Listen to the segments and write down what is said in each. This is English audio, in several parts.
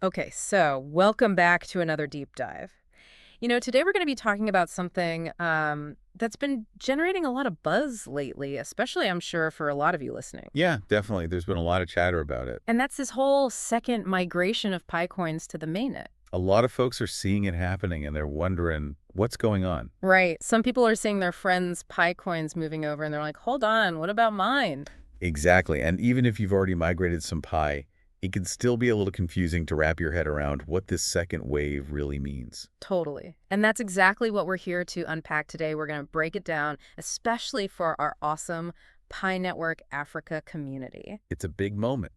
Okay, so welcome back to another deep dive. Today we're going to be talking about something that's been generating a lot of buzz lately, especially, I'm sure, for a lot of you listening. Yeah, definitely. There's been a lot of chatter about it. And that's this whole second migration of Pi coins to the mainnet. A lot of folks are seeing it happening and they're wondering what's going on. Right. Some people are seeing their friends' Pi coins moving over, and they're like, hold on, what about mine? Exactly. And even if you've already migrated some Pi, it can still be a little confusing to wrap your head around what this second wave really means. Totally. And that's exactly what we're here to unpack today. We're going to break it down, especially for our awesome Pi Network Africa community. It's a big moment,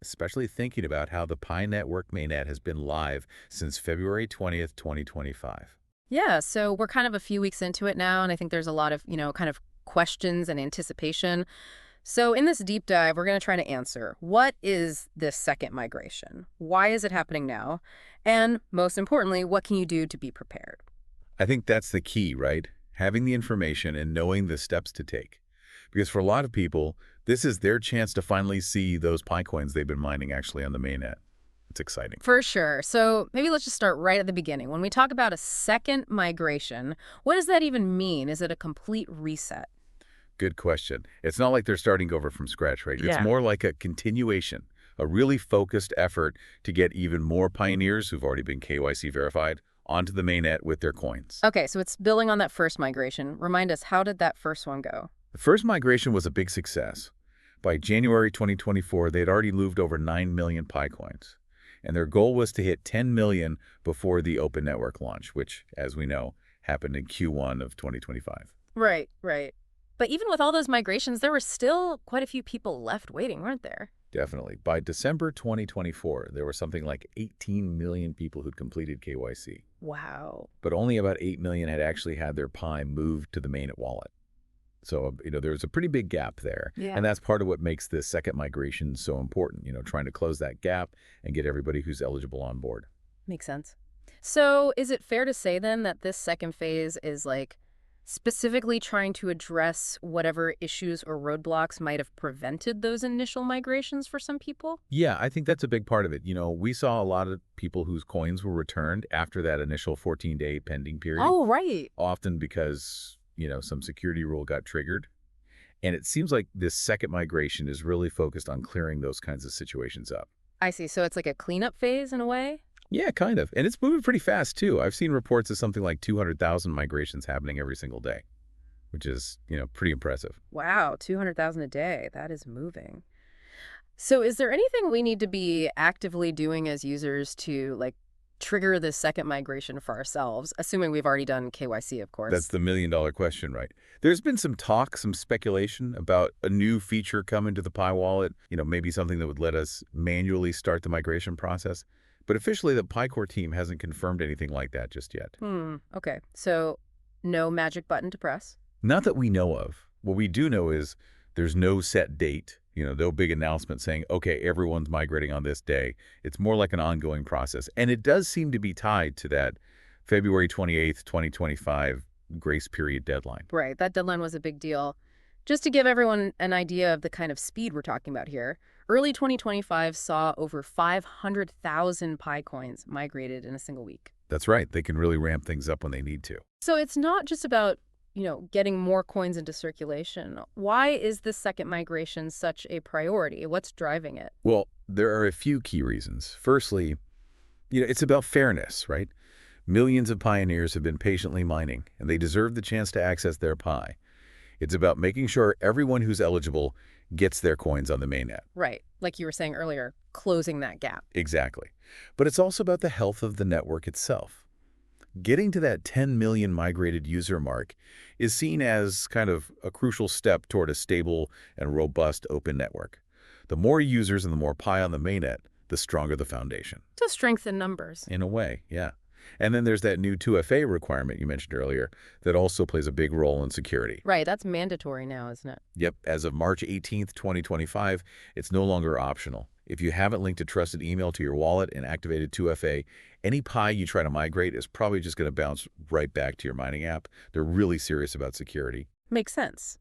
especially thinking about how the Pi Network mainnet has been live since February 20th, 2025. Yeah, so we're kind of a few weeks into it now, and I think there's a lot of, kind of questions and anticipation. So in this deep dive, we're going to try to answer, what is this second migration? Why is it happening now? And most importantly, what can you do to be prepared? I think that's the key, right? Having the information and knowing the steps to take. Because for a lot of people, this is their chance to finally see those Pi coins they've been mining actually on the mainnet. It's exciting. For sure. So maybe let's just start right at the beginning. When we talk about a second migration, what does that even mean? Is it a complete reset? Good question. It's not like they're starting over from scratch, right? It's Yeah. more like a continuation, a really focused effort to get even more pioneers who've already been KYC verified onto the mainnet with their coins. Okay, so it's building on that first migration. Remind us, how did that first one go? The first migration was a big success. By January 2024, they had already moved over 9 million Pi coins. And their goal was to hit 10 million before the open network launch, which, as we know, happened in Q1 of 2025. Right, right. But even with all those migrations, there were still quite a few people left waiting, weren't there? Definitely. By December 2024, there were something like 18 million people who'd completed KYC, Wow. but only about 8 million had actually had their Pi moved to the Mainnet wallet. So, there's a pretty big gap there. Yeah. And that's part of what makes this second migration so important, trying to close that gap and get everybody who's eligible on board. Makes sense. So is it fair to say then that this second phase is like specifically trying to address whatever issues or roadblocks might have prevented those initial migrations for some people? Yeah, I think that's a big part of it. We saw a lot of people whose coins were returned after that initial 14-day pending period, Oh, right. often because, some security rule got triggered. And it seems like this second migration is really focused on clearing those kinds of situations up. I see. So it's like a cleanup phase in a way? Yeah, kind of. And it's moving pretty fast, too. I've seen reports of something like 200,000 migrations happening every single day, which is, pretty impressive. Wow, 200,000 a day. That is moving. So is there anything we need to be actively doing as users to like trigger this second migration for ourselves, assuming we've already done KYC, of That's course? the million-dollar question, right? There's been some talk, some speculation about a new feature coming to the Pi wallet, maybe something that would let us manually start the migration process. But officially, the Pi Core team hasn't confirmed anything like that just yet. Okay. So no magic button to press. Not that we know of. What we do know is there's no set date, no big announcement saying, okay, everyone's migrating on this day. It's more like an ongoing process. And it does seem to be tied to that February 28th, 2025 grace period deadline. Right. That deadline was a big deal. Just to give everyone an idea of the kind of speed we're talking about here, early 2025 saw over 500,000 Pi coins migrated in a single week. That's right. They can really ramp things up when they need to. So it's not just about, getting more coins into circulation. Why is this second migration such a priority? What's driving it? Well, there are a few key reasons. Firstly, it's about fairness, right? Millions of pioneers have been patiently mining, and they deserve the chance to access their Pi. It's about making sure everyone who's eligible gets their coins on the mainnet. Right. Like you were saying earlier, closing that gap. Exactly. But it's also about the health of the network itself. Getting to that 10 million migrated user mark is seen as kind of a crucial step toward a stable and robust open network. The more users and the more Pi on the mainnet, the stronger the foundation. To strengthen numbers. In a way, yeah. And then there's that new 2FA requirement you mentioned earlier that also plays a big role in security. Right. That's mandatory now, isn't it? Yep, as of March 18th, 2025, it's no longer optional. If you haven't linked a trusted email to your wallet and activated 2FA, any Pi you try to migrate is probably just going to bounce right back to your mining app. They're really serious about security. Makes sense.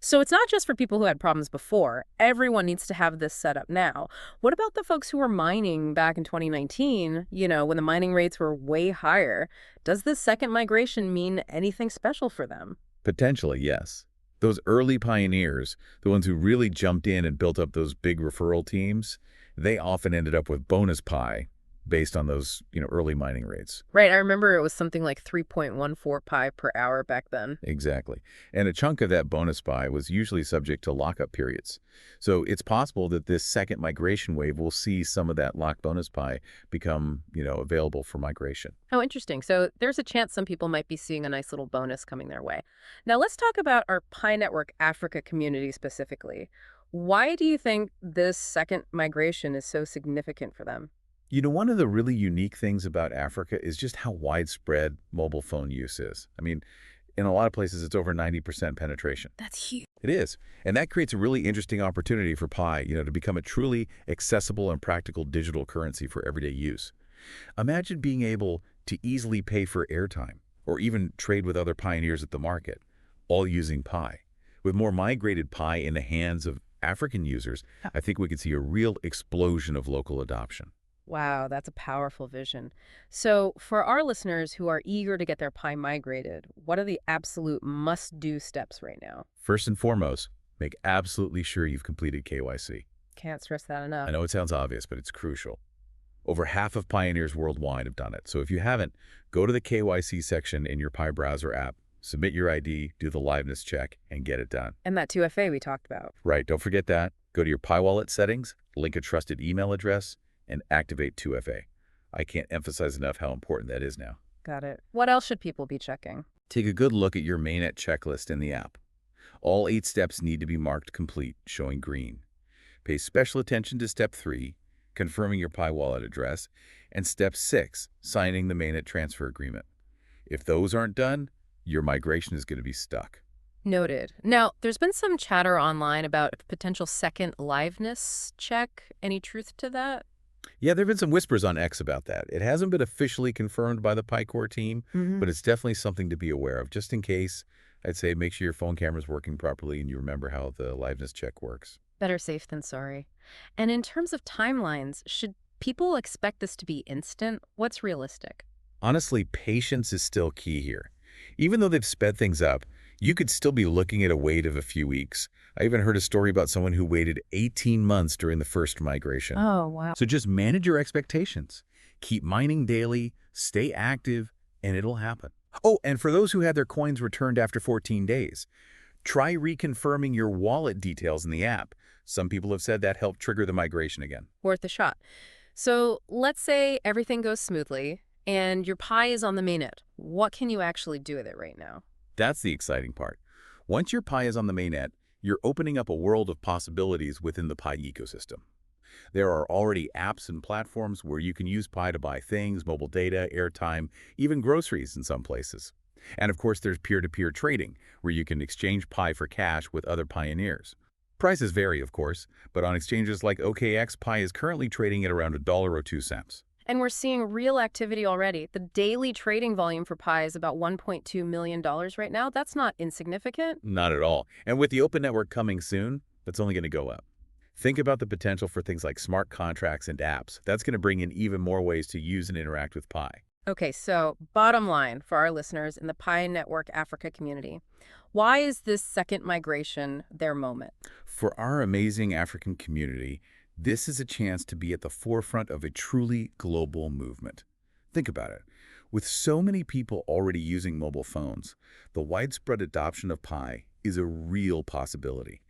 So it's not just for people who had problems before. Everyone needs to have this set up now. What about the folks who were mining back in 2019, when the mining rates were way higher? Does this second migration mean anything special for them? Potentially, yes. Those early pioneers, the ones who really jumped in and built up those big referral teams, they often ended up with bonus pi based on those, early mining rates. Right, I remember it was something like 3.14 pi per hour back then. Exactly. And a chunk of that bonus pi was usually subject to lockup periods. So it's possible that this second migration wave will see some of that locked bonus pi become, available for migration. Oh, interesting. So there's a chance some people might be seeing a nice little bonus coming their way. Now let's talk about our Pi Network Africa community specifically. Why do you think this second migration is so significant for them? One of the really unique things about Africa is just how widespread mobile phone use is. I mean, in a lot of places, it's over 90% penetration. That's huge. It is. And that creates a really interesting opportunity for Pi, to become a truly accessible and practical digital currency for everyday use. Imagine being able to easily pay for airtime or even trade with other pioneers at the market, all using Pi. With more migrated Pi in the hands of African users, I think we could see a real explosion of local adoption. Wow, that's a powerful vision. So, for our listeners who are eager to get their Pi migrated, what are the absolute must-do steps right now? First and foremost, make absolutely sure you've completed KYC. Can't stress that I enough. know it sounds obvious, but it's crucial. Over half of pioneers worldwide have done it. So if you haven't, go to the KYC section in your Pi browser app, submit your ID, do the liveness check, and get it done. And that 2FA we talked about. Right, don't forget that. Go to your Pi wallet settings, link a trusted email address, and activate 2FA. I can't emphasize enough how important that is now. Got it. What else should people be checking? Take a good look at your Mainnet checklist in the app. All 8 steps need to be marked complete, showing green. Pay special attention to Step 3, confirming your Pi wallet address, and Step 6, signing the Mainnet transfer agreement. If those aren't done, your migration is going to be stuck. Noted. Now, there's been some chatter online about a potential second liveness check. Any truth to that? Yeah, there have been some whispers on X about that. It hasn't been officially confirmed by the Pi Core team, but it's definitely something to be aware of. Just in case, I'd say make sure your phone camera's working properly and you remember how the liveness check works. Better safe than sorry. And in terms of timelines, should people expect this to be instant? What's realistic? Honestly, patience is still key here. Even though they've sped things up, you could still be looking at a wait of a few weeks. I even heard a story about someone who waited 18 months during the first migration. Oh, wow. So just manage your expectations. Keep mining daily, stay active, and it'll happen. Oh, and for those who had their coins returned after 14 days, try reconfirming your wallet details in the app. Some people have said that helped trigger the migration again. Worth a shot. So let's say everything goes smoothly and your Pi is on the mainnet. What can you actually do with it right now? That's the exciting part. Once your Pi is on the mainnet, you're opening up a world of possibilities within the Pi ecosystem. There are already apps and platforms where you can use Pi to buy things, mobile data, airtime, even groceries in some places. And of course, there's peer-to-peer trading, where you can exchange Pi for cash with other pioneers. Prices vary, of course, but on exchanges like OKX, Pi is currently trading at around $1.02. And we're seeing real activity already. The daily trading volume for Pi is about $1.2 million right now. That's not insignificant. Not at all. And with the open network coming soon, that's only going to go up. Think about the potential for things like smart contracts and apps. That's going to bring in even more ways to use and interact with Pi. Okay, so bottom line for our listeners in the Pi Network Africa community, why is this second migration their moment? For our amazing African community, this is a chance to be at the forefront of a truly global movement. Think about it. With so many people already using mobile phones, the widespread adoption of Pi is a real possibility.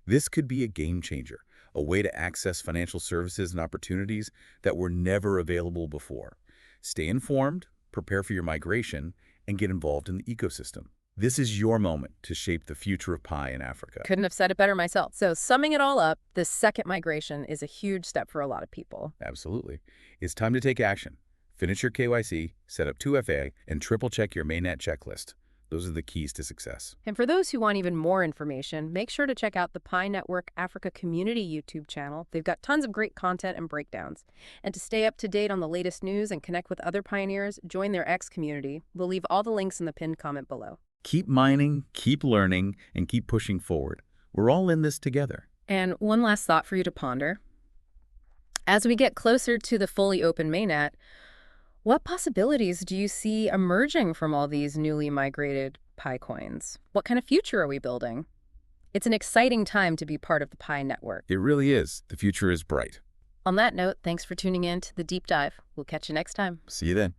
This could be a game changer, a way to access financial services and opportunities that were never available before. Stay informed, prepare for your migration, and get involved in the ecosystem. This is your moment to shape the future of Pi in Africa. Couldn't have said it better myself. So summing it all up, this second migration is a huge step for a lot of people. Absolutely. It's time to take action. Finish your KYC, set up 2FA, and triple-check your Mainnet checklist. Those are the keys to success. And for those who want even more information, make sure to check out the Pi Network Africa Community YouTube channel. They've got tons of great content and breakdowns. And to stay up to date on the latest news and connect with other pioneers, join their X community. We'll leave all the links in the pinned comment below. Keep mining, keep learning, and keep pushing forward. We're all in this together. And one last thought for you to ponder. As we get closer to the fully open mainnet, what possibilities do you see emerging from all these newly migrated Pi coins? What kind of future are we building? It's an exciting time to be part of the Pi network. It really is. The future is bright. On that note, thanks for tuning in to the Deep Dive. We'll catch you next time. See you then.